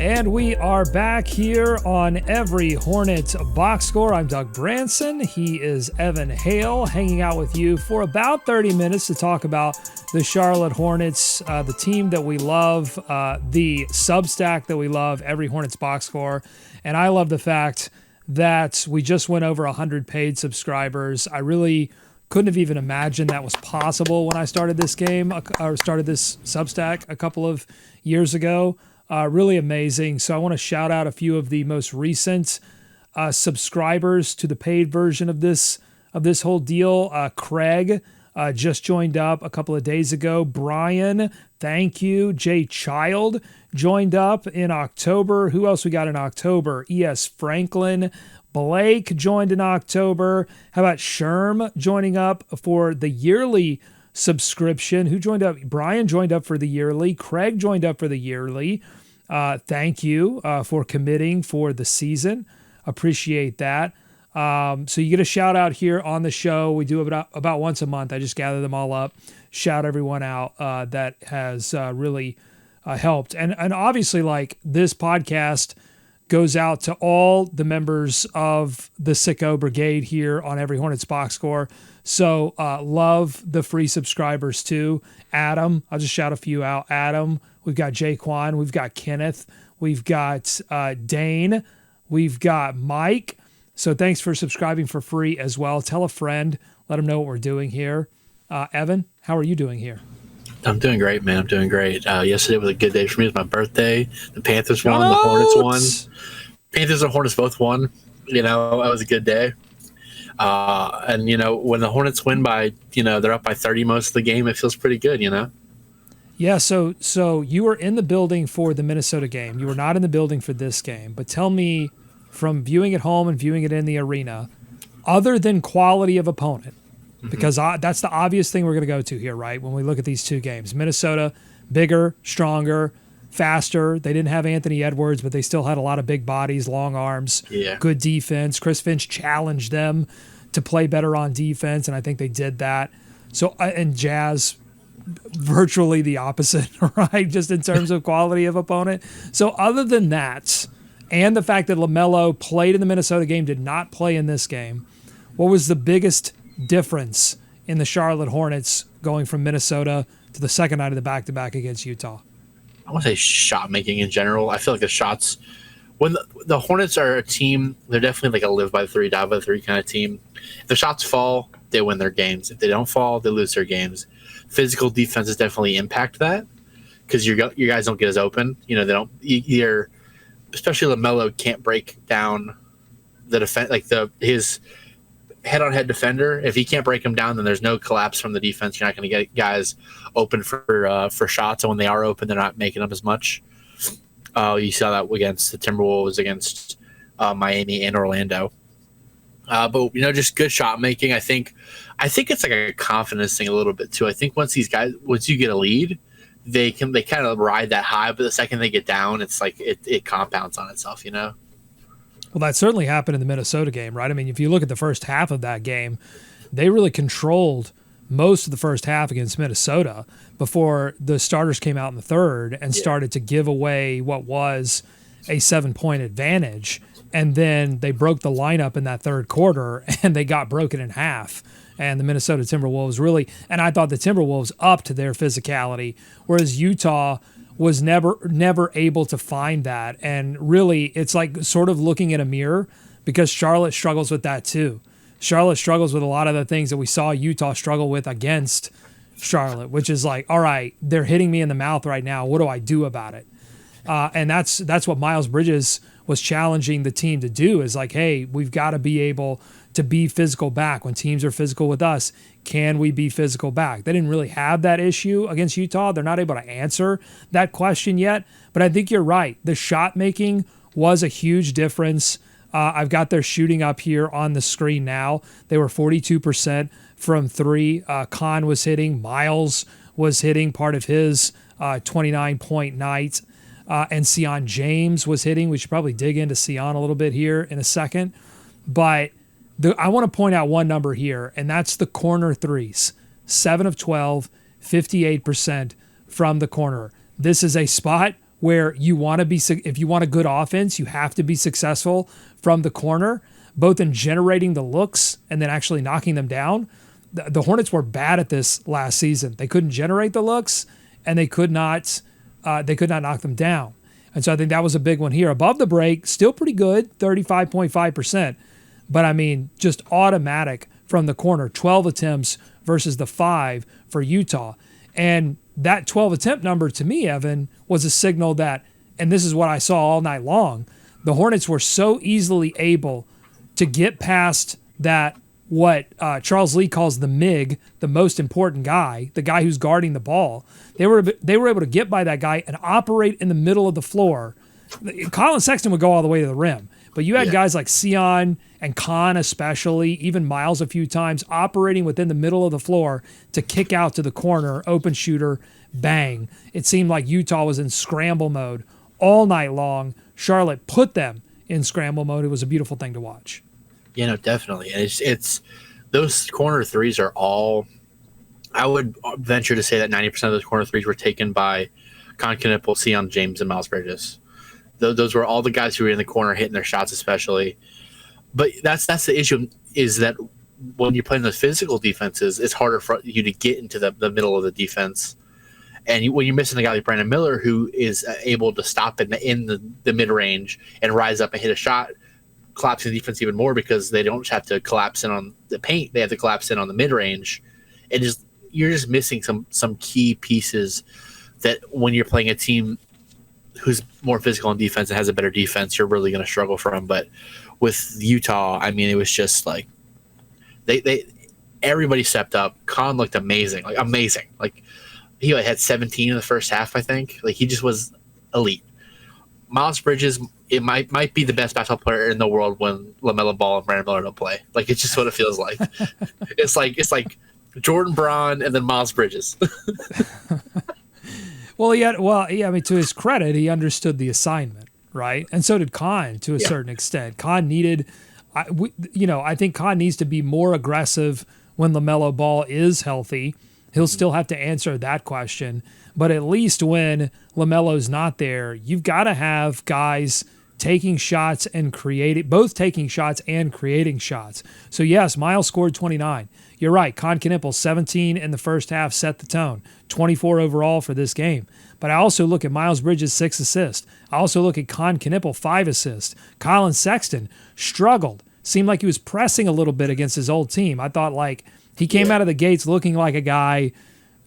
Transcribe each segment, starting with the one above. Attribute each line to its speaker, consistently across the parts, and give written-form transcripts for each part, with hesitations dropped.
Speaker 1: And we are back here on Every Hornet Box Score. I'm Doug Branson. He is Evan Hale, hanging out with you for about 30 minutes to talk about the Charlotte Hornets, the team that we love, the Substack that we love, Every Hornets Box Score. And I love the fact that we just went over 100 paid subscribers. I really couldn't have even imagined that was possible when I started this game, or started this Substack a couple of years ago. Really amazing. So I want to shout out a few of the most recent subscribers to the paid version of this whole deal. Craig just joined up a couple of days ago. Brian, thank you. Jay Child joined up in October. Who else we got in October? E.S. Franklin. Blake joined in October. How about Sherm joining up for the yearly subscription? Who joined up? Brian joined up for the yearly. Craig joined up for the yearly. Thank you for committing for the season. Appreciate that. So you get a shout out here on the show. We do it about once a month. I just gather them all up, shout everyone out that has really helped. And obviously, like, this podcast goes out to all the members of the Sicko Brigade here on Every Hornets Box Score. So love the free subscribers too. Adam, I'll just shout a few out. Adam, we've got Jaquan, we've got Kenneth, we've got Dane, we've got Mike. So thanks for subscribing for free as well. Tell a friend, let them know what we're doing here. Evan, how are you doing here?
Speaker 2: I'm doing great, man. I'm doing great. Yesterday was a good day for me. It was my birthday. The Panthers won. The Hornets won. Panthers and Hornets both won. You know, that was a good day. And, you know, when the Hornets win by, you know, they're up by 30 most of the game, it feels pretty good, you know?
Speaker 1: Yeah, so you were in the building for the Minnesota game. You were not in the building for this game. But tell me, from viewing at home and viewing it in the arena, other than quality of opponent, because that's the obvious thing we're going to go to here, right? When we look at these two games, Minnesota, bigger, stronger, faster. They didn't have Anthony Edwards, but they still had a lot of big bodies, long arms, good defense. Chris Finch challenged them to play better on defense, and I think they did that. So, and Jazz, virtually the opposite, right? Just in terms of quality of opponent. So other than that, and the fact that LaMelo played in the Minnesota game, did not play in this game, what was the biggest difference in the Charlotte Hornets going from Minnesota to the second night of the back-to-back against Utah?
Speaker 2: I want to say shot making in general. I feel like the shots, when the Hornets are a team, they're definitely like a live by three, die by three kind of team. If the shots fall, they win their games. If they don't fall, they lose their games. Physical defenses definitely impact that because your guys don't get as open. You know, they don't. You're, especially LaMelo can't break down the defense, like his head-on-head defender. If he can't break him down, then there's no collapse from the defense. You're not going to get guys open for shots, and when they are open, they're not making them as much. You saw that against the Timberwolves, against Miami and Orlando. But you know, just good shot making. I think it's like a confidence thing a little bit too. I think once you get a lead, they kind of ride that high, but the second they get down, it's like it compounds on itself. You know.
Speaker 1: Well, that certainly happened in the Minnesota game, right? I mean, if you look at the first half of that game, they really controlled most of the first half against Minnesota before the starters came out in the third and started to give away what was a 7-point advantage. And then they broke the lineup in that third quarter, and they got broken in half. And the Minnesota Timberwolves really – and I thought the Timberwolves upped their physicality, whereas Utah – was never able to find that. And really, it's like sort of looking in a mirror because Charlotte struggles with that too. Charlotte struggles with a lot of the things that we saw Utah struggle with against Charlotte, which is like, all right, they're hitting me in the mouth right now. What do I do about it? And that's what Miles Bridges was challenging the team to do, is like, hey, we've got to be able to be physical back. When teams are physical with us, can we be physical back? They didn't really have that issue against Utah. They're not able to answer that question yet. But I think you're right. The shot making was a huge difference. I've got their shooting up here on the screen now. They were 42% from three. Khan was hitting. Miles was hitting part of his 29-point night. And Sion James was hitting. We should probably dig into Sion a little bit here in a second. But I want to point out one number here, and that's the corner threes. 7 of 12, 58% from the corner. This is a spot where you want to be, if you want a good offense, you have to be successful from the corner, both in generating the looks and then actually knocking them down. The Hornets were bad at this last season. They couldn't generate the looks, and they could not knock them down. And so I think that was a big one here. Above the break, still pretty good, 35.5%. But I mean, just automatic from the corner, 12 attempts versus the 5 for Utah. And that 12 attempt number to me, Evan, was a signal that, and this is what I saw all night long, the Hornets were so easily able to get past that, what Charles Lee calls the MIG, the most important guy, the guy who's guarding the ball. They were able to get by that guy and operate in the middle of the floor. Colin Sexton would go all the way to the rim, but you had guys like Sion and Khan especially, even Miles a few times, operating within the middle of the floor to kick out to the corner, open shooter, bang. It seemed like Utah was in scramble mode all night long. Charlotte put them in scramble mode. It was a beautiful thing to watch.
Speaker 2: Yeah, no, definitely. And it's those corner threes are all, I would venture to say that 90% of those corner threes were taken by Con Knipple, Sion James, and Miles Bridges. Those were all the guys who were in the corner hitting their shots especially. But that's the issue, is that when you're playing those physical defenses, it's harder for you to get into the middle of the defense. And when you're missing a guy like Brandon Miller, who is able to stop in the mid-range and rise up and hit a shot, collapsing the defense even more because they don't have to collapse in on the paint. They have to collapse in on the mid-range. You're just missing some key pieces that when you're playing a team who's more physical on defense and has a better defense, you're really going to struggle from. But with Utah, I mean, it was just like everybody stepped up. Khan looked amazing. Like he had 17 in the first half, I think. Like he just was elite. Miles Bridges, it might be the best basketball player in the world when LaMelo Ball and Brandon Miller don't play. Like it's just what it feels like. It's like Jordan Braun and then Miles Bridges.
Speaker 1: Well, I mean, to his credit, he understood the assignment, right? And so did Khan to a certain extent. Khan needed, I think Khan needs to be more aggressive when LaMelo Ball is healthy. He'll still have to answer that question. But at least when LaMelo's not there, you've got to have guys taking shots and both taking shots and creating shots. So yes, Miles scored 29. You're right. Con Knipple, 17 in the first half, set the tone. 24 overall for this game. But I also look at Miles Bridges' 6 assists. I also look at Con Knipple, 5 assists. Colin Sexton struggled. Seemed like he was pressing a little bit against his old team. I thought like he came out of the gates looking like a guy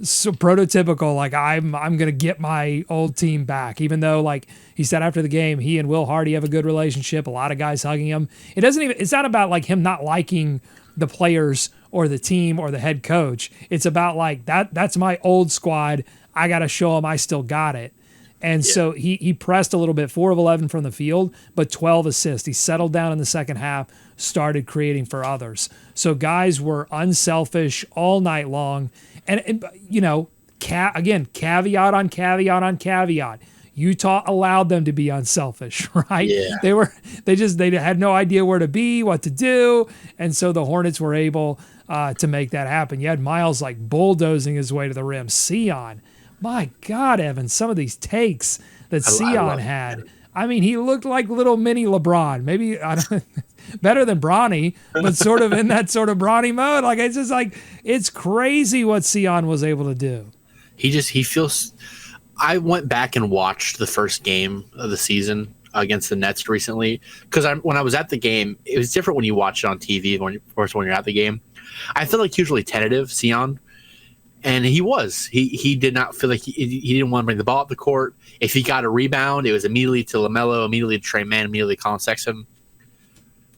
Speaker 1: so prototypical, like I'm going to get my old team back, even though like he said after the game, he and Will Hardy have a good relationship. A lot of guys hugging him. It's not about like him not liking the players or the team or the head coach. It's about like that's my old squad. I got to show them I still got it. And so he pressed a little bit, 4 of 11 from the field, but 12 assists. He settled down in the second half, started creating for others. So guys were unselfish all night long. And again, caveat on caveat on caveat. Utah allowed them to be unselfish, right?
Speaker 2: Yeah.
Speaker 1: They had no idea where to be, what to do. And so the Hornets were able to make that happen. You had Miles like bulldozing his way to the rim. Sion, my God, Evan, some of these takes that Sion had. I mean, he looked like little mini LeBron. Maybe better than Bronny, but sort of in that sort of Bronny mode. Like it's just like it's crazy what Sion was able to do.
Speaker 2: He feels. I went back and watched the first game of the season against the Nets recently because when I was at the game, it was different when you watch it on TV versus when you're at the game. I feel like usually tentative, Sion. And he was. He did not feel like he didn't want to bring the ball up the court. If he got a rebound, it was immediately to LaMelo, immediately to Trey Mann, immediately to Colin Sexton.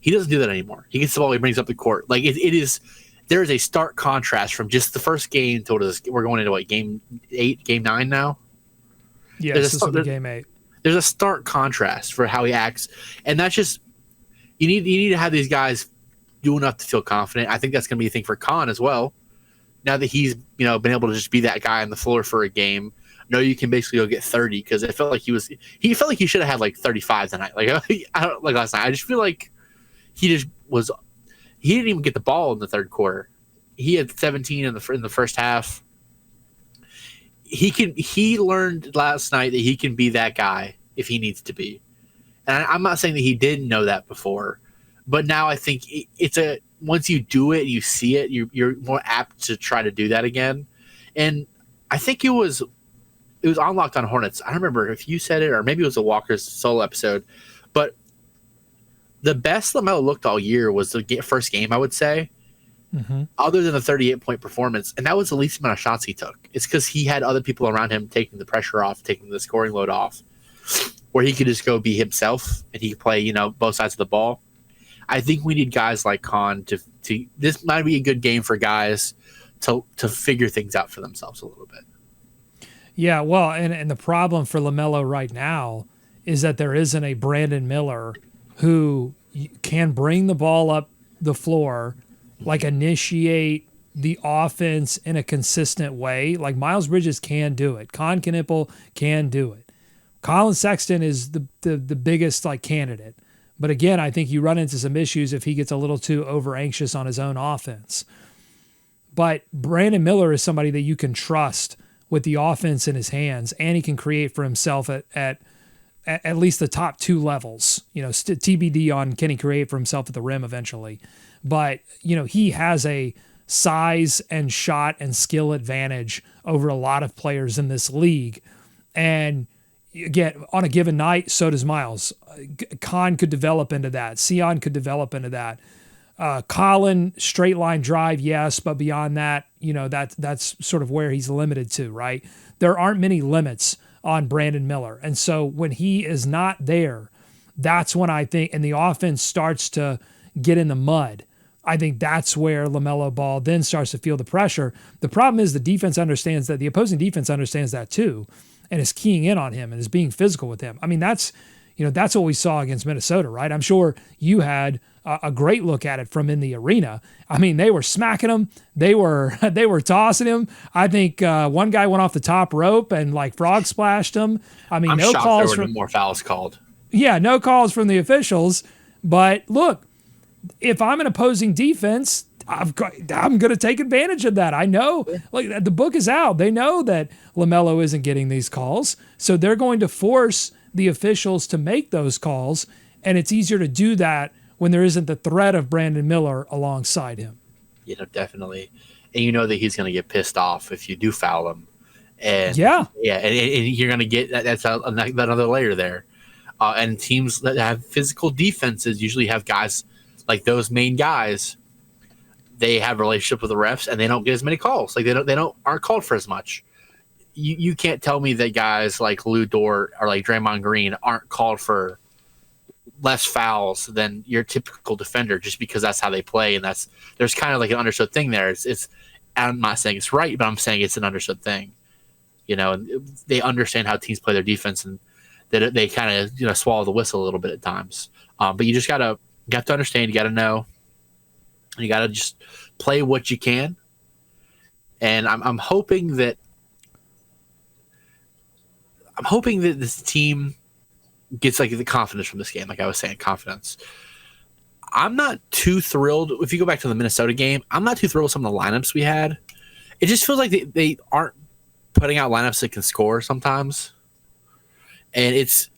Speaker 2: He doesn't do that anymore. He gets the ball, he brings up the court. Like it is. There is a stark contrast from just the first game to we're going into what, game 8, game 9 now.
Speaker 1: Yeah, this will be game 8.
Speaker 2: There's a stark contrast for how he acts, and that's just you need to have these guys do enough to feel confident. I think that's going to be a thing for Khan as well. Now that he's been able to just be that guy on the floor for a game, you can basically go get 30 because it felt like he felt like he should have had like 35 tonight. Like I don't like last night. I just feel like he didn't even get the ball in the third quarter. He had 17 in the first half. he learned last night that he can be that guy if he needs to be. And I'm not saying that he didn't know that before, but now I think once you do it and you see it, you're more apt to try to do that again. And I think it was unlocked on Hornets. I don't remember if you said it or maybe it was a Walker's solo episode, but the best LaMelo looked all year was the first game, I would say, other than the 38-point performance. And that was the least amount of shots he took. It's because he had other people around him taking the pressure off, taking the scoring load off, where he could just go be himself and he could play, both sides of the ball. I think we need guys like Khan to this might be a good game for guys to figure things out for themselves a little bit.
Speaker 1: Yeah, well, and the problem for LaMelo right now is that there isn't a Brandon Miller who can bring the ball up the floor, like initiate the offense in a consistent way. Like Miles Bridges can do it. Con Knipple can do it. Colin Sexton is the biggest candidate. But again, I think you run into some issues if he gets a little too over anxious on his own offense. But Brandon Miller is somebody that you can trust with the offense in his hands, and he can create for himself at least the top two levels. TBD on can he create for himself at the rim eventually. But, he has a size and shot and skill advantage over a lot of players in this league. And again, on a given night, so does Miles. Khan could develop into that. Sion could develop into that. Colin, straight line drive, yes, but beyond that, that's sort of where he's limited to, right? There aren't many limits on Brandon Miller. And so when he is not there, that's when I think, and the offense starts to get in the mud, I think that's where LaMelo Ball then starts to feel the pressure. The problem is the defense understands that, the opposing defense understands that too, and is keying in on him and is being physical with him. I mean, that's what we saw against Minnesota, right? I'm sure you had a great look at it from in the arena. I mean, they were smacking him. They were tossing him. I think one guy went off the top rope and frog splashed him. I mean,
Speaker 2: I'm
Speaker 1: no
Speaker 2: shocked
Speaker 1: calls
Speaker 2: there were no more fouls called.
Speaker 1: Yeah, no calls from the officials. But look, if I'm an opposing defense, I'm going to take advantage of that. I know, the book is out. They know that LaMelo isn't getting these calls, so they're going to force the officials to make those calls, and it's easier to do that when there isn't the threat of Brandon Miller alongside him.
Speaker 2: Definitely. And that he's going to get pissed off if you do foul him. And
Speaker 1: and
Speaker 2: you're going to get that's another layer there. And teams that have physical defenses usually have guys like those main guys. They have a relationship with the refs, and they don't get as many calls. They aren't called for as much. You can't tell me that guys like Lou Dort or like Draymond Green aren't called for less fouls than your typical defender just because that's how they play, and there's kind of like an understood thing there. It's I'm not saying it's right, but I'm saying it's an understood thing. And they understand how teams play their defense, and that they kind of swallow the whistle a little bit at times. But you have to understand. You got to know. You got to just play what you can. And I'm hoping that this team gets the confidence from this game. Like I was saying, confidence. I'm not too thrilled. If you go back to the Minnesota game, I'm not too thrilled with some of the lineups we had. It just feels like they aren't putting out lineups that can score sometimes. And it's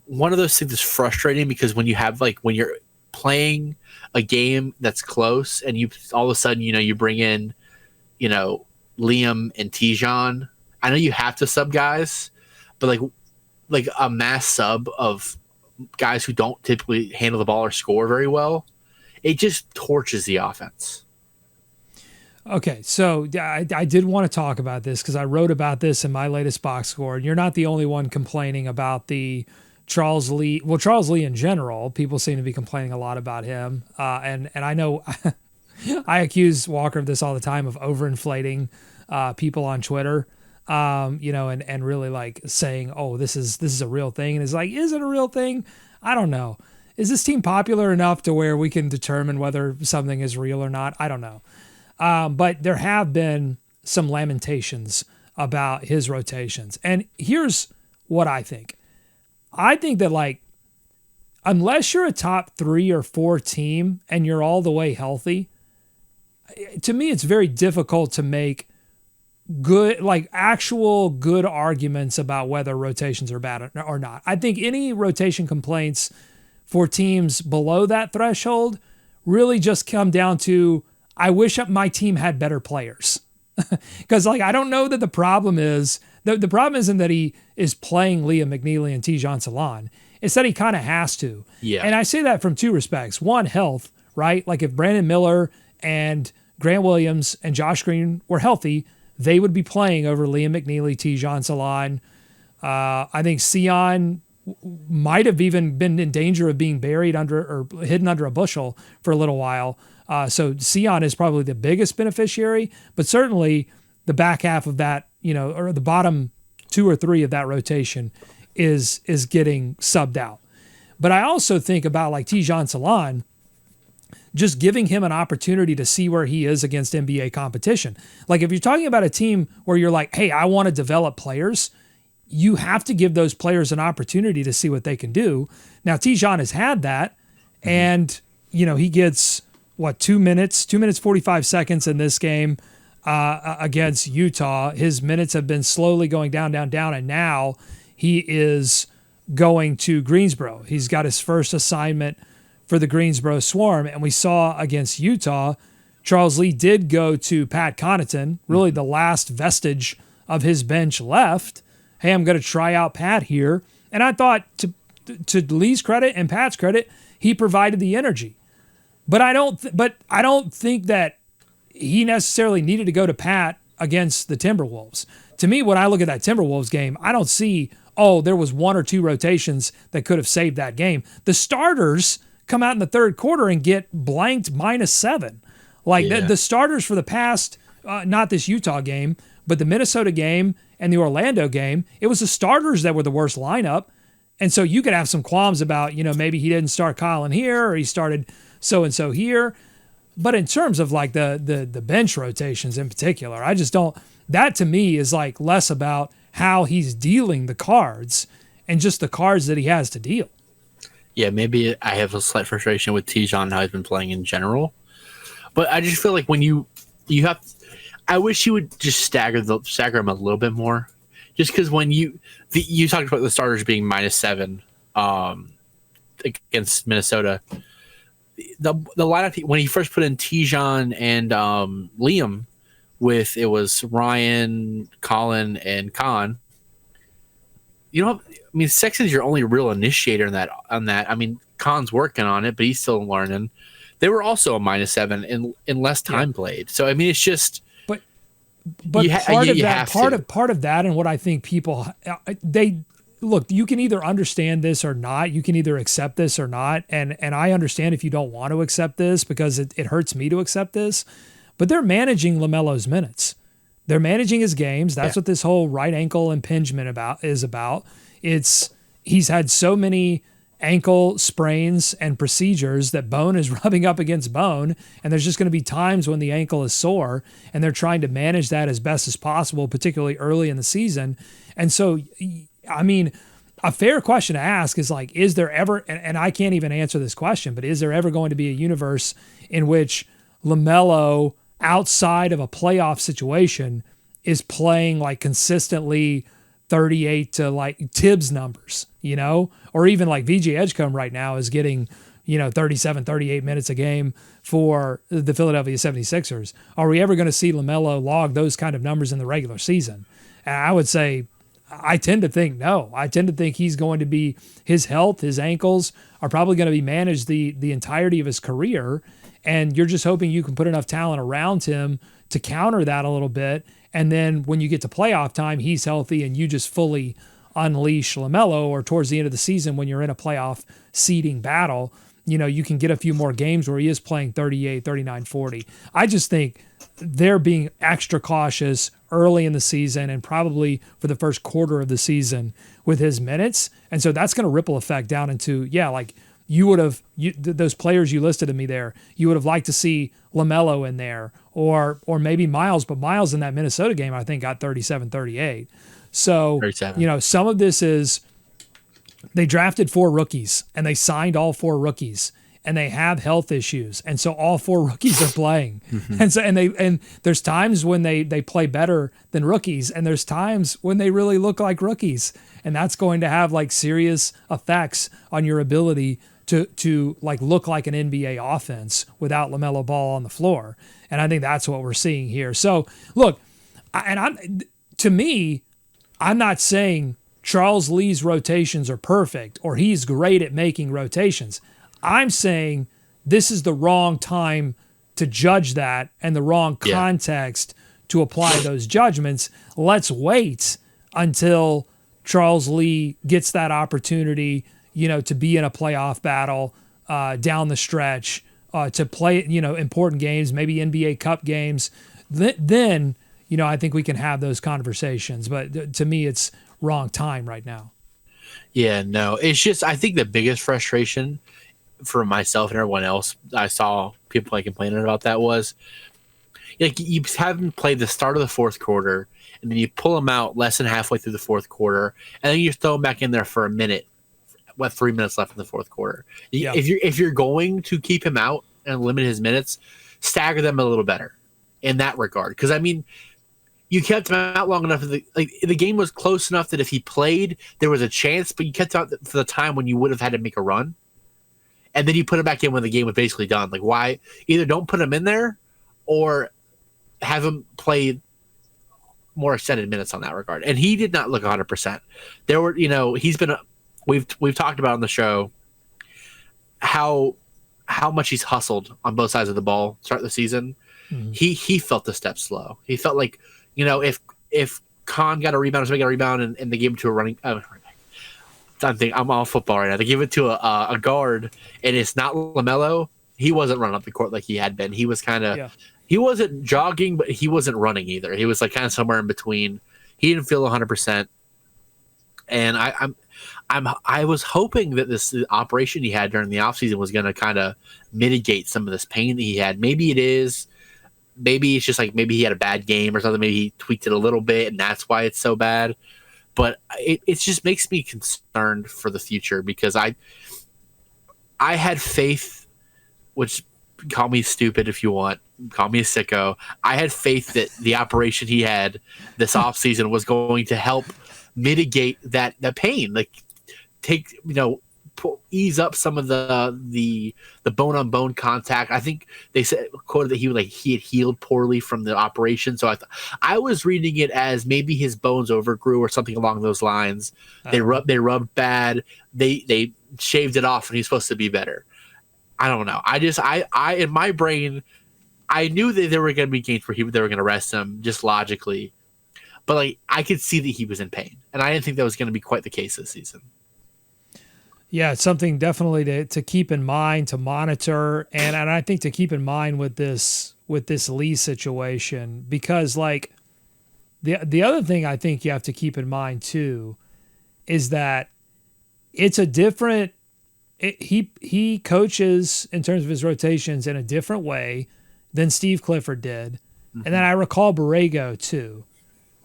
Speaker 2: one of those things that's frustrating because when you have when you're playing a game that's close and you all of a sudden you bring in Liam and Tidjane. I know you have to sub guys, but like a mass sub of guys who don't typically handle the ball or score very well, it just torches the offense.
Speaker 1: Okay, so I did want to talk about this because I wrote about this in my latest box score, and you're not the only one complaining about the Charles Lee. Well, Charles Lee in general, people seem to be complaining a lot about him, and I know I accuse Walker of this all the time, of overinflating people on Twitter, and really saying, oh, this is a real thing, and it's is it a real thing? I don't know. Is this team popular enough to where we can determine whether something is real or not? I don't know. But there have been some lamentations about his rotations. And here's what I think. I think that unless you're a top 3 or 4 team and you're all the way healthy, to me, it's very difficult to make good, like actual good arguments about whether rotations are bad or not. I think any rotation complaints for teams below that threshold really just come down to, I wish my team had better players. Because like I don't know that the problem is the problem isn't that he is playing Liam McNeely and Tidjane Salaün. It's that he kind of has to.
Speaker 2: Yeah.
Speaker 1: And I say that from two respects. One, health, right? Like if Brandon Miller and Grant Williams and Josh Green were healthy, they would be playing over Liam McNeely, Tidjane Salaün. I think Sion might have even been in danger of being buried under or hidden under a bushel for a little while. So Sion is probably the biggest beneficiary, but certainly the back half of that, or the bottom 2 or 3 of that rotation is getting subbed out. But I also think about like Tidjane Salaün, just giving him an opportunity to see where he is against NBA competition. Like if you're talking about a team where you're like, hey, I want to develop players, you have to give those players an opportunity to see what they can do. Now Tidjane has had that, and he gets 2 minutes 45 seconds in this game against Utah. His minutes have been slowly going down, and now he is going to Greensboro. He's got his first assignment for the Greensboro Swarm, and we saw against Utah, Charles Lee did go to Pat Connaughton, really the last vestige of his bench left. Hey, I'm going to try out Pat here. And I thought, to Lee's credit and Pat's credit, he provided the energy. But I don't think that he necessarily needed to go to Pat against the Timberwolves. To me, when I look at that Timberwolves game, I don't see, there was 1 or 2 rotations that could have saved that game. The starters come out in the third quarter and get blanked -7. Like the starters for the past, not this Utah game, but the Minnesota game and the Orlando game, it was the starters that were the worst lineup. And so you could have some qualms about, maybe he didn't start Colin here or he started so-and-so here. But in terms of like the bench rotations in particular, I just don't, that to me is like less about how he's dealing the cards and just the cards that he has to deal.
Speaker 2: Yeah, maybe I have a slight frustration with Tidjane, how he's been playing in general. But I just feel like when you have, I wish you would just stagger him a little bit more. Just because when you talked about the starters being -7 against Minnesota, the lineup when he first put in Tidjane and Liam, it was Ryan, Colin, and Khan. Sexton's your only real initiator on that. I mean, Khan's working on it, but he's still learning. They were also a -7 in less time played. So I mean, it's just.
Speaker 1: But part of that, and what I think people look, you can either understand this or not. You can either accept this or not, and I understand if you don't want to accept this because it hurts me to accept this. But they're managing LaMelo's minutes. They're managing his games. That's what this whole right ankle impingement is about. He's had so many ankle sprains and procedures that bone is rubbing up against bone, and there's just going to be times when the ankle is sore, and they're trying to manage that as best as possible, particularly early in the season. And so, I mean, a fair question to ask is like, is there ever, and I can't even answer this question, but is there ever going to be a universe in which LaMelo, outside of a playoff situation, is playing like consistently 38 to like Tibbs numbers, or even like VJ Edgecombe right now is getting, 37, 38 minutes a game for the Philadelphia 76ers. Are we ever going to see LaMelo log those kind of numbers in the regular season? And I would say, I tend to think no. I tend to think he's going to be, his health, his ankles are probably going to be managed the entirety of his career. And you're just hoping you can put enough talent around him to counter that a little bit. And then when you get to playoff time, he's healthy and you just fully unleash LaMelo, or towards the end of the season when you're in a playoff seeding battle, you can get a few more games where he is playing 38, 39, 40. I just think they're being extra cautious early in the season and probably for the first quarter of the season with his minutes. And so that's going to ripple effect down into, like you would have, those players you listed to me there, you would have liked to see LaMelo in there or maybe Miles, but Miles in that Minnesota game, I think got 37, 38. So, 37. Some of this is they drafted 4 rookies and they signed all 4 rookies. and they have health issues. And so all 4 rookies are playing. And there's times when they play better than rookies, and there's times when they really look like rookies. And that's going to have like serious effects on your ability to like look like an NBA offense without LaMelo Ball on the floor. And I think that's what we're seeing here. So look, to me, I'm not saying Charles Lee's rotations are perfect or he's great at making rotations. I'm saying this is the wrong time to judge that and the wrong context to apply those judgments. Let's wait until Charles Lee gets that opportunity, to be in a playoff battle down the stretch, to play, important games, maybe NBA Cup games. Then, I think we can have those conversations. But to me, it's wrong time right now.
Speaker 2: Yeah, no, it's just, I think the biggest frustration for myself and everyone else, I saw people like complaining about that, was like you have him play the start of the fourth quarter, and then you pull him out less than halfway through the fourth quarter, and then you throw him back in there for a minute, 3 minutes left in the fourth quarter. Yeah. If you're going to keep him out and limit his minutes, stagger them a little better in that regard. Because I mean, you kept him out long enough. The game was close enough that if he played, there was a chance, but you kept him out for the time when you would have had to make a run. And then you put him back in when the game was basically done. Like, why? Either don't put him in there or have him play more extended minutes on that regard. And he did not look 100%. There were, he's been, we've talked about on the show how much he's hustled on both sides of the ball start the season. Mm-hmm. He felt the step slow. He felt like, if Khan got a rebound or somebody got a rebound and they gave him to a running, I'm all football right now. They give it to a guard, and it's not LaMelo. He wasn't running up the court like he had been. He was he wasn't jogging, but he wasn't running either. He was like kind of somewhere in between. He didn't feel 100%. And I was hoping that this operation he had during the offseason was going to kind of mitigate some of this pain that he had. Maybe it is. Maybe it's just like maybe he had a bad game or something. Maybe he tweaked it a little bit, and that's why it's so bad. But it just makes me concerned for the future, because I had faith, which, call me stupid if you want, call me a sicko. I had faith that the operation he had this offseason was going to help mitigate that pain, like take, ease up some of the bone on bone contact. I think they said, quoted that he had healed poorly from the operation. So I was reading it as maybe his bones overgrew or something along those lines. They rubbed bad. They shaved it off, and he's supposed to be better. I don't know. I in my brain, I knew that there were going to be games where they were going to rest him, just logically. But like, I could see that he was in pain, and I didn't think that was going to be quite the case this season.
Speaker 1: Yeah, it's something definitely to keep in mind, to monitor, and I think to keep in mind with this Lee situation, because like the other thing I think you have to keep in mind too is that it's a different. He coaches in terms of his rotations in a different way than Steve Clifford did, mm-hmm. And then I recall Borrego too.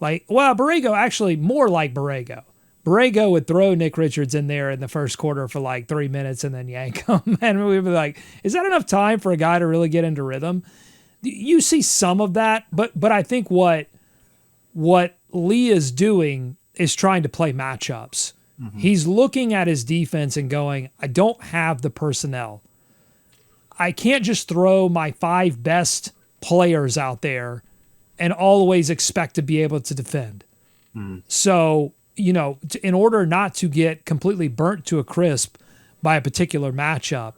Speaker 1: Borrego actually more like Borrego. Borrego would throw Nick Richards in there in the first quarter for like 3 minutes and then yank him. And we'd be like, is that enough time for a guy to really get into rhythm? You see some of that, but I think what Lee is doing is trying to play matchups. Mm-hmm. He's looking at his defense and going, I don't have the personnel. I can't just throw my 5 best players out there and always expect to be able to defend. Mm. So, in order not to get completely burnt to a crisp by a particular matchup,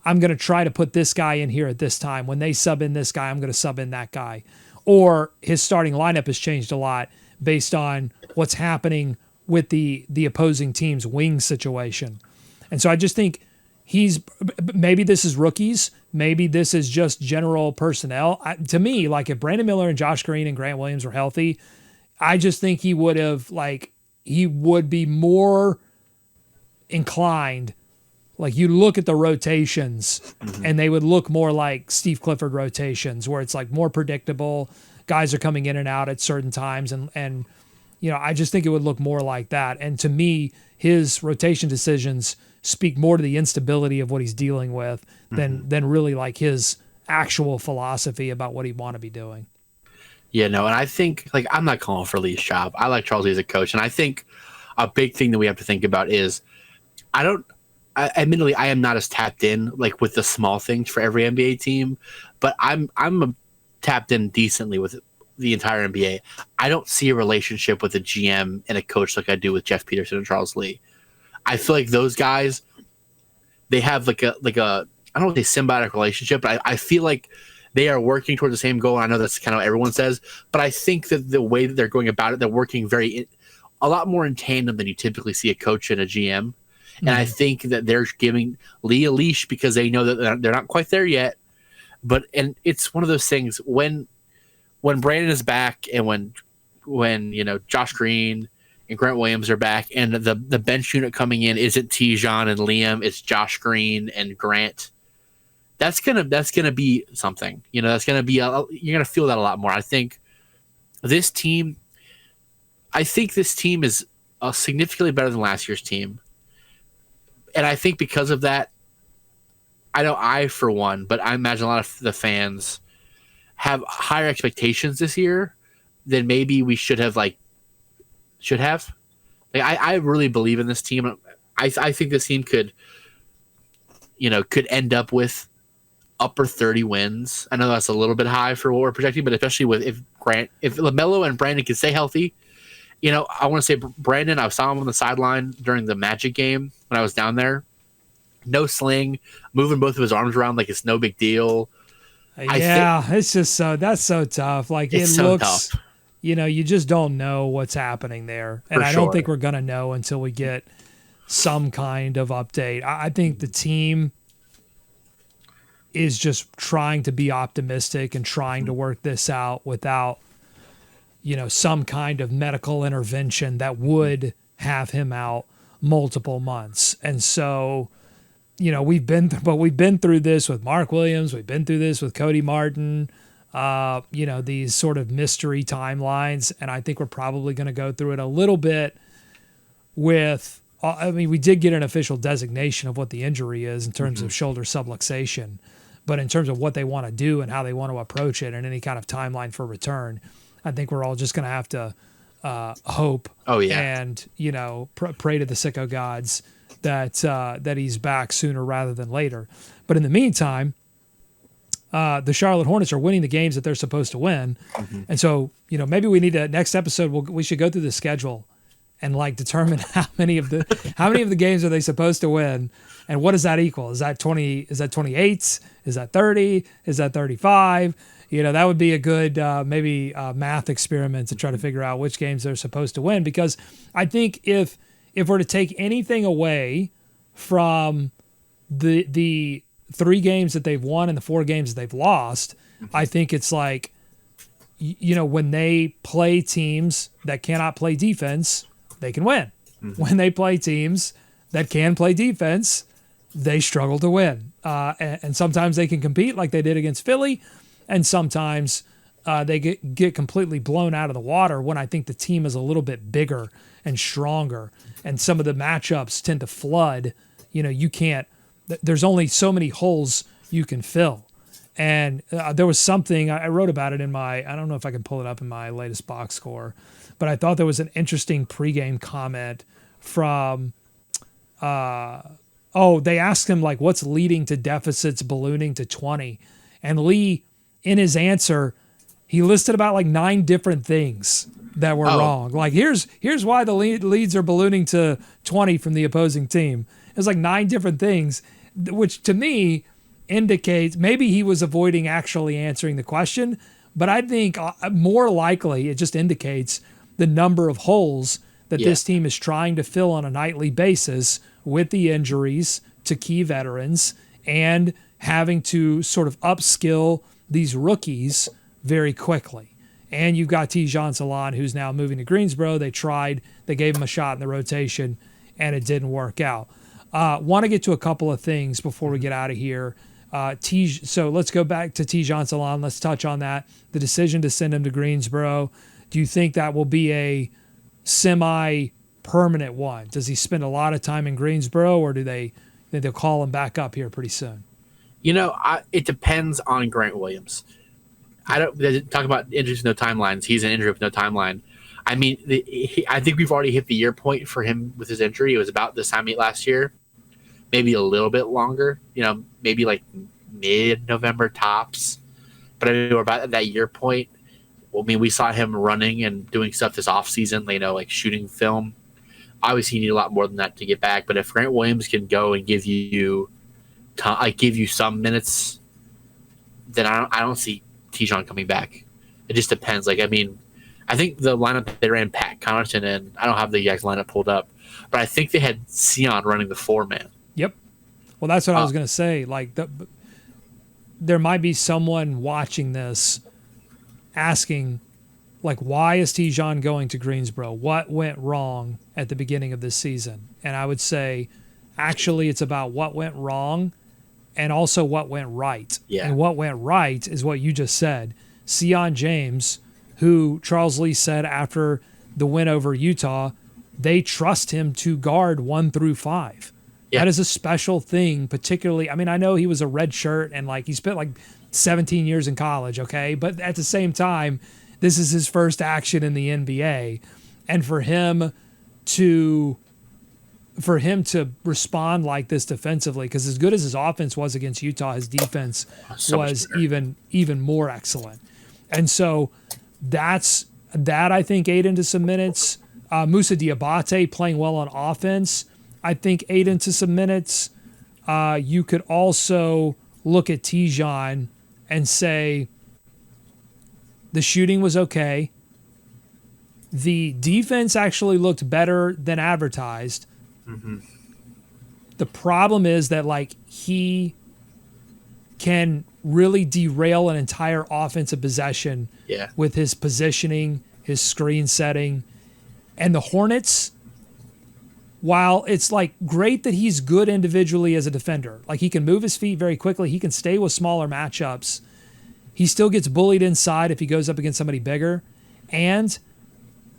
Speaker 1: I'm going to try to put this guy in here at this time. When they sub in this guy, I'm going to sub in that guy. Or his starting lineup has changed a lot based on what's happening with the opposing team's wing situation. And so I just think maybe this is rookies. Maybe this is just general personnel. To me, like if Brandon Miller and Josh Green and Grant Williams were healthy, I just think he would be more inclined. Like you look at the rotations, mm-hmm. and they would look more like Steve Clifford rotations, where it's like more predictable. Guys are coming in and out at certain times, and I just think it would look more like that. And to me, his rotation decisions speak more to the instability of what he's dealing with than really like his actual philosophy about what he'd want to be doing.
Speaker 2: Yeah, no, and I think, like, I'm not calling for Lee's job. I like Charles Lee as a coach, and I think a big thing that we have to think about is admittedly, I am not as tapped in, like, with the small things for every NBA team, but I'm tapped in decently with the entire NBA. I don't see a relationship with a GM and a coach like I do with Jeff Peterson and Charles Lee. I feel like those guys, they have like a I don't want to say symbiotic relationship, but I feel like they are working towards the same goal. I know that's kind of what everyone says, but I think that the way that they're going about it, they're working a lot more in tandem than you typically see a coach and a GM. And I think that they're giving Lee a leash because they know that they're not quite there yet. And it's one of those things when Brandon is back and when Josh Green and Grant Williams are back and the bench unit coming in isn't Tidjane and Liam, it's Josh Green and Grant. That's gonna be something. That's gonna be you're gonna feel that a lot more. I think this team is significantly better than last year's team. And I think because of that, I know I, for one, but I imagine a lot of the fans have higher expectations this year than maybe we should have. Like, I really believe in this team. I think this team could end up with upper 30 wins. I know that's a little bit high for what we're projecting, but especially if LaMelo and Brandon can stay healthy. I want to say Brandon, I saw him on the sideline during the Magic game when I was down there. No sling, moving both of his arms around like it's no big deal.
Speaker 1: It's just that's so tough. Like, it looks tough. You just don't know what's happening there. And I don't think we're going to know until we get some kind of update. I think the team is just trying to be optimistic and trying to work this out without some kind of medical intervention that would have him out multiple months. And so, we've been through this with Mark Williams. We've been through this with Cody Martin, these sort of mystery timelines. And I think we're probably going to go through it a little bit with, we did get an official designation of what the injury is in terms of shoulder subluxation, but in terms of what they want to do and how they want to approach it and any kind of timeline for return, I think we're all just going to have to hope and, pray to the sicko gods that he's back sooner rather than later. But in the meantime, the Charlotte Hornets are winning the games that they're supposed to win. And so, maybe we need to, next episode, we should go through the schedule and determine how many of the games are they supposed to win, and what does that equal? Is that 20? Is that 28? Is that 30? Is that 35? That would be a good math experiment to try to figure out which games they're supposed to win. Because I think if we're to take anything away from the 3 games that they've won and the 4 games that they've lost, I think it's like, when they play teams that cannot play defense, they can win. When they play teams that can play defense, they struggle to win. And sometimes they can compete like they did against Philly, and sometimes they get completely blown out of the water when I think the team is a little bit bigger and stronger, and some of the matchups tend to flood. You can't. There's only so many holes you can fill. And there was something, I wrote about it I don't know if I can pull it up in my latest box score, but I thought there was an interesting pregame comment from, they asked him, what's leading to deficits ballooning to 20? And Lee, in his answer, he listed about 9 different things that were wrong. Here's why the leads are ballooning to 20 from the opposing team. It's 9 different things, which to me indicates maybe he was avoiding actually answering the question, but I think more likely it just indicates the number of holes that this team is trying to fill on a nightly basis with the injuries to key veterans and having to sort of upskill these rookies very quickly. And you've got Tidjane Salaam, who's now moving to Greensboro. They gave him a shot in the rotation, and it didn't work out. Want to get to a couple of things before we get out of here. So let's go back to Tidjane Salaam. Let's touch on that. The decision to send him to Greensboro. Do you think that will be a permanent one? Does he spend a lot of time in Greensboro, or do they'll call him back up here pretty soon?
Speaker 2: It depends on Grant Williams. I don't talk about injuries with no timelines. He's an injury with no timeline. I mean, I think we've already hit the year point for him with his injury. It was about this time last year, maybe a little bit longer. Maybe like mid-November tops. But I mean, we're about at that year point. Well, I mean, we saw him running and doing stuff this offseason, like shooting film. Obviously, you need a lot more than that to get back. But if Grant Williams can go and give you some minutes, then I don't see Tidjane coming back. It just depends. I think the lineup they ran Pat Connaughton in, I don't have the exact lineup pulled up, but I think they had Sion running the 4-man.
Speaker 1: Yep. Well, that's what I was going to say. There might be someone watching this asking, why is Tidjane going to Greensboro? What went wrong at the beginning of this season? And I would say, actually, it's about what went wrong and also what went right.
Speaker 2: Yeah.
Speaker 1: And what went right is what you just said. Sion James, who Charles Lee said after the win over Utah, they trust him to guard 1 through 5. Yeah. That is a special thing, particularly. I mean, I know he was a red shirt and he spent 17 years in college, okay? But at the same time, this is his first action in the NBA. And for him to respond like this defensively, because as good as his offense was against Utah, his defense was even more excellent. And so that I think ate into some minutes. Moussa Diabate playing well on offense, I think ate into some minutes. You could also look at Tidjane and say the shooting was okay. The defense actually looked better than advertised. Mm-hmm. The problem is that he can really derail an entire offensive possession with his positioning, his screen setting. And the Hornets, while it's great that he's good individually as a defender, he can move his feet very quickly, he can stay with smaller matchups, he still gets bullied inside if he goes up against somebody bigger. And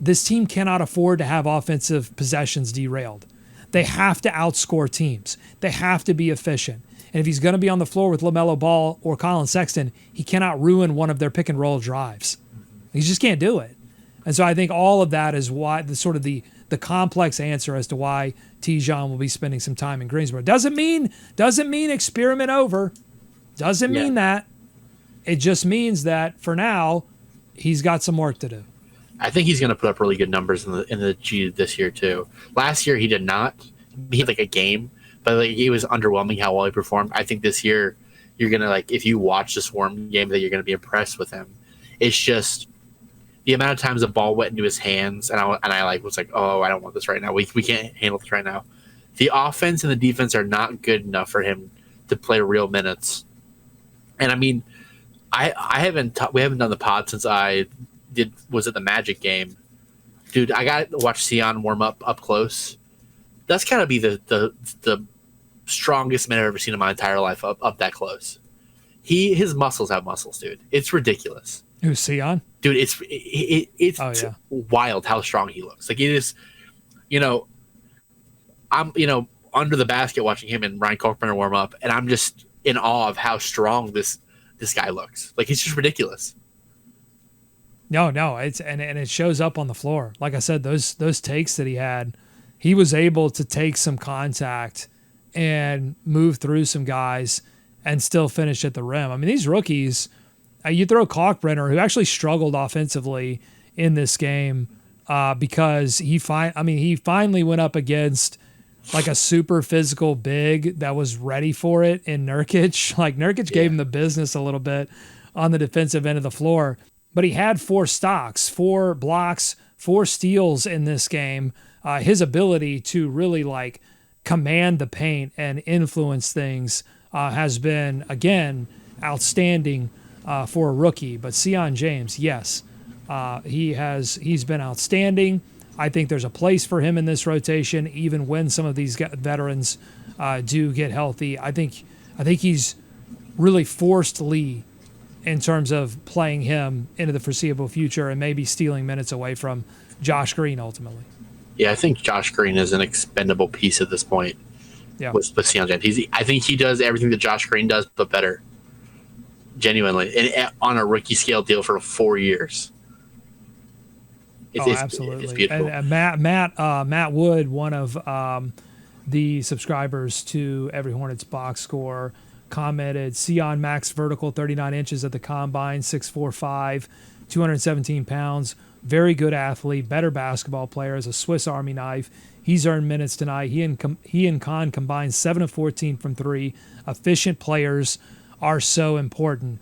Speaker 1: this team cannot afford to have offensive possessions derailed. They have to outscore teams. They have to be efficient. And if he's going to be on the floor with LaMelo Ball or Colin Sexton, he cannot ruin one of their pick and roll drives. He just can't do it. And so I think all of that is why the complex answer as to why Tidjane will be spending some time in Greensboro. Doesn't mean experiment over. Doesn't mean that. It just means that for now, he's got some work to do.
Speaker 2: I think he's going to put up really good numbers in the G this year too. Last year he did not. He had a game, but it was underwhelming how well he performed. I think this year you're going to if you watch the Swarm game, that you're going to be impressed with him. It's just the amount of times the ball went into his hands, and I was oh, I don't want this right now. We can't handle this right now. The offense and the defense are not good enough for him to play real minutes. And I mean, we haven't done the pod since I was at the Magic game. Dude, I got to watch Sion warm up close. That's gotta be the strongest man I've ever seen in my entire life up that close. His muscles have muscles, dude. It's ridiculous.
Speaker 1: Who's Sion?
Speaker 2: Dude, it's wild how strong he looks. It is, I'm under the basket watching him and Ryan Kalkbrenner warm up, and I'm just in awe of how strong this guy looks. It's just ridiculous.
Speaker 1: No, it's and it shows up on the floor. Like I said, those takes that he had, he was able to take some contact and move through some guys and still finish at the rim. I mean, these rookies, you throw Kalkbrenner, who actually struggled offensively in this game because he finally went up against a super physical big that was ready for it in Nurkic. Nurkic gave him the business a little bit on the defensive end of the floor. But he had 4 stocks, 4 blocks, 4 steals in this game. His ability to really command the paint and influence things has been, again, outstanding for a rookie. But Sion James, yes, he's been outstanding. I think there's a place for him in this rotation, even when some of these veterans do get healthy. I think he's really forced Lee in terms of playing him into the foreseeable future and maybe stealing minutes away from Josh Green ultimately.
Speaker 2: Yeah, I think Josh Green is an expendable piece at this point
Speaker 1: Yeah.
Speaker 2: with Tidjane. I think he does everything that Josh Green does, but better. Genuinely, and on a rookie scale deal for 4 years. It's
Speaker 1: Absolutely.
Speaker 2: beautiful.
Speaker 1: And Matt Wood, one of the subscribers to Every Hornets box score, commented Sion max vertical 39 inches at the combine, 6'4", 217 pounds, very good athlete, better basketball player, is a Swiss Army knife. He's earned minutes tonight. He and Khan combined 7 of 14 from 3. Efficient players are so important.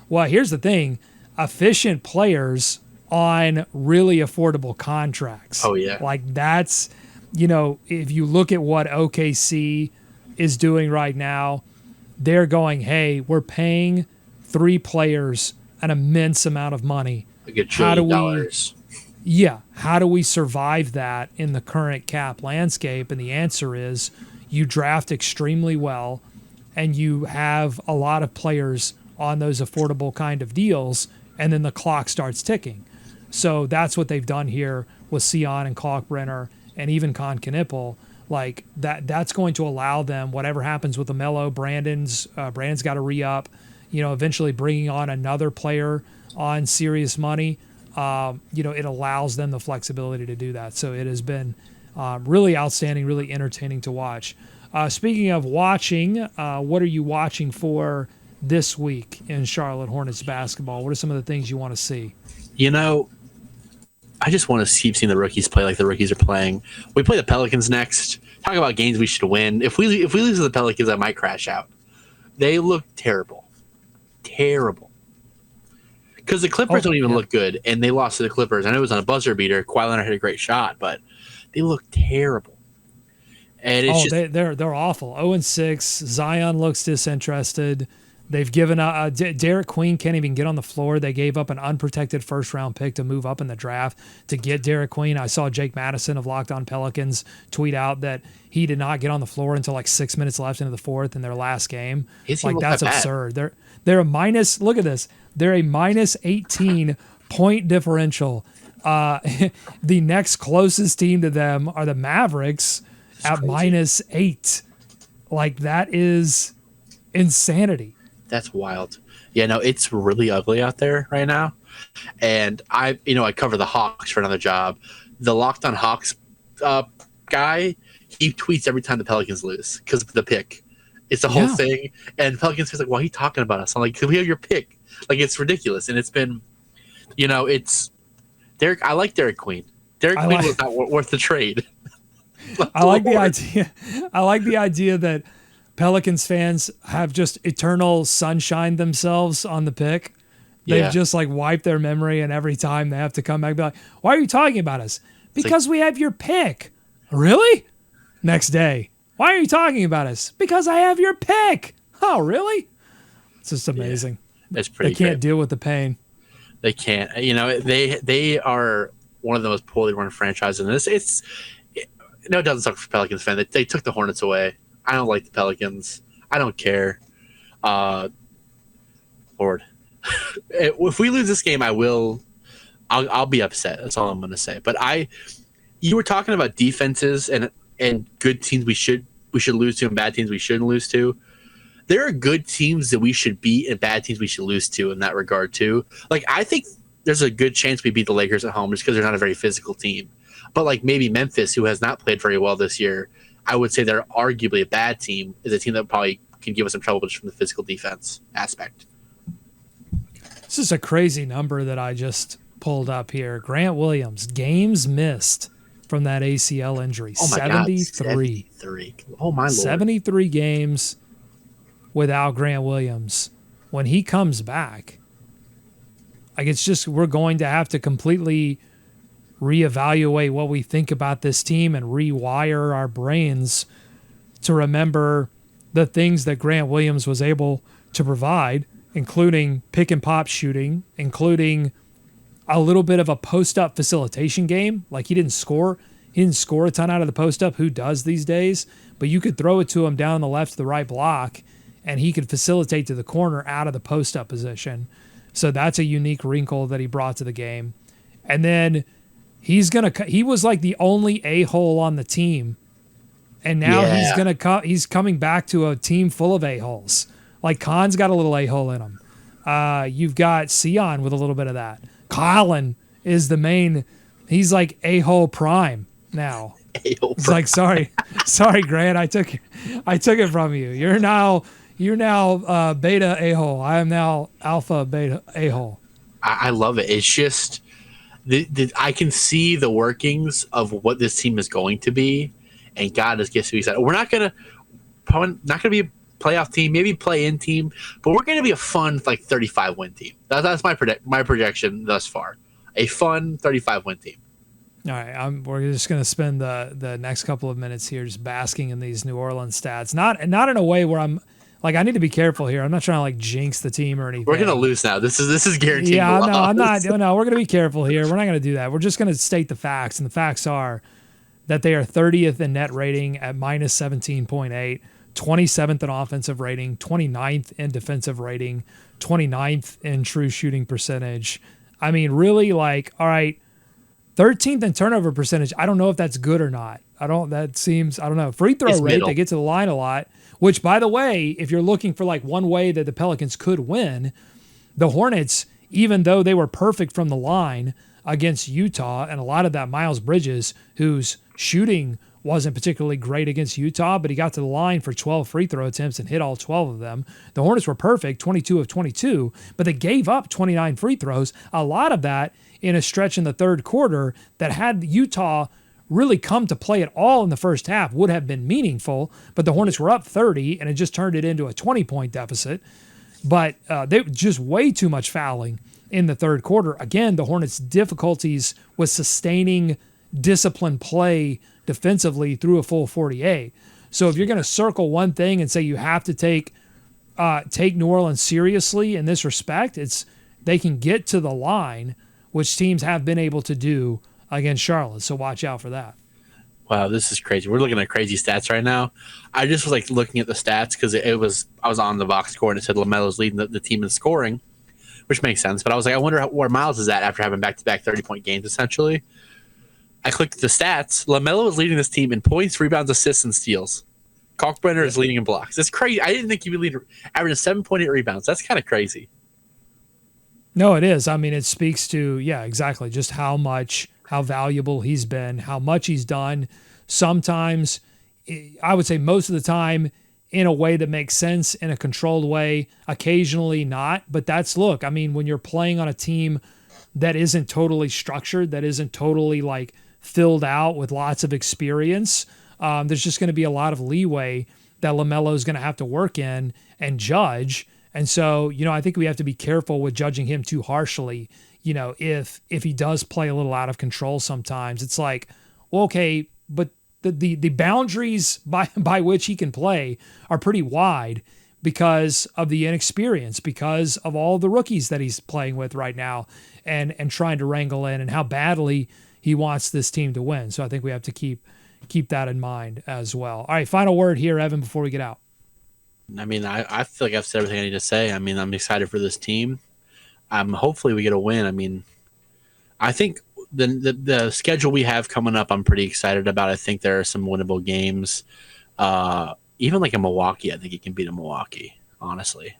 Speaker 1: Well, here's the thing. Efficient players on really affordable contracts.
Speaker 2: Oh, yeah.
Speaker 1: Like that's, if you look at what OKC is doing right now, they're going, hey, we're paying 3 players an immense amount of money.
Speaker 2: Like $1 trillion.
Speaker 1: Yeah. How do we survive that in the current cap landscape? And the answer is you draft extremely well and you have a lot of players on those affordable kind of deals, and then the clock starts ticking. So that's what they've done here with Sion and Kalkbrenner and even Con Knipple. Like that's going to allow them, whatever happens with LaMelo, Brandon's got to re-up, eventually bringing on another player on serious money. It allows them the flexibility to do that. So it has been really outstanding, really entertaining to watch. Speaking of watching, what are you watching for this week in Charlotte Hornets basketball? What are some of the things you want to see?
Speaker 2: I just want to keep seeing the rookies play like the rookies are playing. We play the Pelicans next. Talk about games we should win. If we lose to the Pelicans, I might crash out. They look terrible. Terrible. Because the Clippers don't even look good, and they lost to the Clippers. I know it was on a buzzer beater. Kawhi Leonard had a great shot, but they look terrible. And it's
Speaker 1: they're awful. 0-6. Zion looks disinterested. They've given up. Derek Queen can't even get on the floor. They gave up an unprotected first-round pick to move up in the draft to get Derek Queen. I saw Jake Madison of Locked On Pelicans tweet out that he did not get on the floor until like 6 minutes left into the fourth in their last game. Like that's absurd. They're a minus. Look at this. They're a minus 18 point differential. The next closest team to them are the Mavericks at -8. Like that is insanity.
Speaker 2: That's wild. Yeah, no, it's really ugly out there right now. And I cover the Hawks for another job. The Locked On Hawks guy, he tweets every time the Pelicans lose because of the pick. It's the whole thing. And Pelicans fans like, why are you talking about us? I'm like, because we have your pick. Like, it's ridiculous. And it's been, it's Derek. I like Derek Queen. Derek Queen was not worth the trade.
Speaker 1: I like the idea. I like the idea that Pelicans fans have just eternal sunshine themselves on the pick. They've just like wiped their memory, and every time they have to come back and be like, why are you talking about us? Because we have your pick. Really? Next day. Why are you talking about us? Because I have your pick. Oh, really? It's just amazing.
Speaker 2: Yeah, it's pretty
Speaker 1: They can't deal with the pain.
Speaker 2: They can't. They are one of the most poorly run franchises in this. It doesn't suck for Pelicans fan. They took the Hornets away. I don't like the Pelicans. I don't care. Lord. If we lose this game, I'll be upset. That's all I'm going to say. But you were talking about defenses and good teams we should lose to and bad teams we shouldn't lose to. There are good teams that we should beat and bad teams we should lose to in that regard too. Like I think there's a good chance we beat the Lakers at home just because they're not a very physical team. But like maybe Memphis, who has not played very well this year, I would say they're arguably a bad team, is a team that probably can give us some trouble just from the physical defense aspect.
Speaker 1: This is a crazy number that I just pulled up here. Grant Williams, games missed from that ACL injury.
Speaker 2: Oh my
Speaker 1: 73.
Speaker 2: God, 73. Oh my Lord.
Speaker 1: 73 games without Grant Williams. When he comes back, like it's just we're going to have to completely reevaluate what we think about this team and rewire our brains to remember the things that Grant Williams was able to provide, including pick and pop shooting, including a little bit of a post-up facilitation game. Like he didn't score a ton out of the post-up. Who does these days? But you could throw it to him down the left to the right block, and he could facilitate to the corner out of the post-up position. So that's a unique wrinkle that he brought to the game. And then he was like the only a-hole on the team, and now he's coming back to a team full of a-holes. Like Khan's got a little a-hole in him. You've got Sion with a little bit of that. Colin is the main. He's like a-hole prime now. It's like sorry, Grant, I took it from you. You're now beta a-hole. I am now alpha beta a-hole.
Speaker 2: I love it. It's just I can see the workings of what this team is going to be, and God just gets me excited. We're not gonna be a playoff team, maybe play-in team, but we're gonna be a fun 35 win team. That's my projection thus far. A fun 35 win team.
Speaker 1: All right, we're just going to spend the next couple of minutes here just basking in these New Orleans stats. Not in a way where I'm like I need to be careful here. I'm not trying to jinx the team or anything.
Speaker 2: We're going to lose now. This is guaranteed.
Speaker 1: Yeah, no, I'm not. No, we're going to be careful here. We're not going to do that. We're just going to state the facts, and the facts are that they are 30th in net rating at minus 17.8, 27th in offensive rating, 29th in defensive rating, 29th in true shooting percentage. I mean, really, all right. 13th in turnover percentage. I don't know if that's good or not. I don't know. Free throw rate, middle. They get to the line a lot, which, by the way, if you're looking for one way that the Pelicans could win, the Hornets, even though they were perfect from the line against Utah, and a lot of that Miles Bridges, whose shooting wasn't particularly great against Utah, but he got to the line for 12 free throw attempts and hit all 12 of them. The Hornets were perfect, 22 of 22, but they gave up 29 free throws. A lot of that in a stretch in the third quarter that had Utah really come to play at all in the first half would have been meaningful, but the Hornets were up 30 and it just turned it into a 20-point deficit. But they just way too much fouling in the third quarter. Again, the Hornets' difficulties with sustaining disciplined play defensively through a full 48. So if you're going to circle one thing and say you have to take New Orleans seriously in this respect, it's they can get to the line, which teams have been able to do against Charlotte. So watch out for that.
Speaker 2: Wow, this is crazy. We're looking at crazy stats right now. I just was looking at the stats because I was on the box score and it said LaMelo's leading the team in scoring, which makes sense. But I was I wonder where Miles is at after having back-to-back 30-point games, essentially. I clicked the stats. LaMelo is leading this team in points, rebounds, assists, and steals. Kalkbrenner is leading in blocks. It's crazy. I didn't think he'd be leading, averaging 7.8 rebounds. That's kind of crazy.
Speaker 1: No, it is. I mean, it speaks to, exactly, just how valuable he's been, how much he's done. Sometimes, I would say most of the time, in a way that makes sense, in a controlled way, occasionally not. But when you're playing on a team that isn't totally structured, that isn't totally filled out with lots of experience, there's just going to be a lot of leeway that LaMelo is going to have to work in and judge. And so, I think we have to be careful with judging him too harshly. If he does play a little out of control sometimes, it's okay, but the boundaries by which he can play are pretty wide because of the inexperience, because of all the rookies that he's playing with right now and trying to wrangle in and how badly he wants this team to win. So I think we have to keep that in mind as well. All right, final word here, Evan, before we get out.
Speaker 2: I mean, I feel like I've said everything I need to say. I mean, I'm excited for this team. Hopefully we get a win. I mean, I think the schedule we have coming up, I'm pretty excited about. I think there are some winnable games. Even in Milwaukee, I think he can beat a Milwaukee, honestly.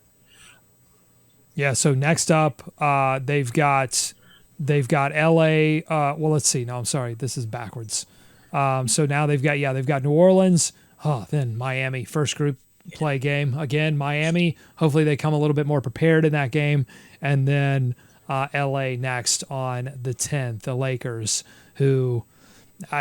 Speaker 1: Yeah, so next up, they've got LA. Well, let's see. No, I'm sorry. This is backwards. So now they've got New Orleans. Then Miami, first group play game. Again, Miami. Hopefully they come a little bit more prepared in that game. And then LA next on the 10th, the Lakers, who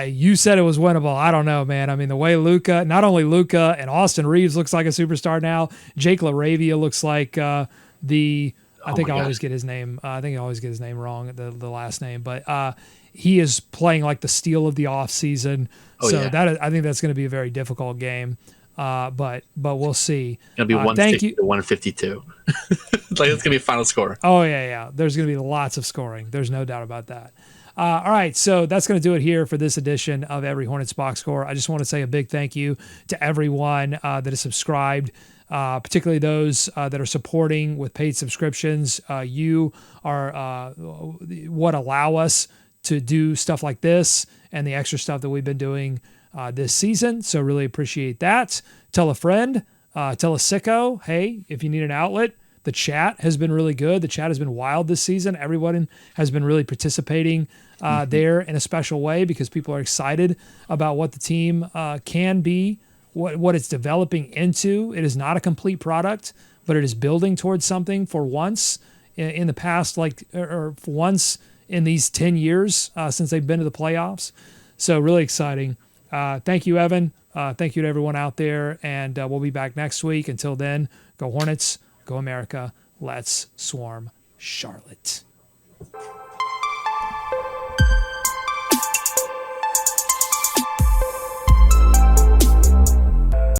Speaker 1: you said it was winnable. I don't know, man. I mean, the way not only Luka and Austin Reeves looks like a superstar now, Jake LaRavia looks like I think I always get his name. I think I always get his name wrong, the last name. But he is playing like the steal of the offseason. I think that's going to be a very difficult game. But we'll see.
Speaker 2: It'll be 150 to 152. It's going to be a final score.
Speaker 1: Oh, yeah. There's going to be lots of scoring. There's no doubt about that. All right, so that's going to do it here for this edition of Every Hornets Box Score. I just want to say a big thank you to everyone that is subscribed, particularly those that are supporting with paid subscriptions. You are what allow us to do stuff like this and the extra stuff that we've been doing this season. So really appreciate that. Tell a friend, tell a sicko, hey, if you need an outlet. The chat has been really good. The chat has been wild this season. Everyone has been really participating there in a special way because people are excited about what the team can be, what it's developing into. It is not a complete product, but it is building towards something for once in the past, or for once in these 10 years since they've been to the playoffs. So really exciting. Thank you, Evan. Thank you to everyone out there. And we'll be back next week. Until then, go Hornets. Go America. Let's swarm Charlotte.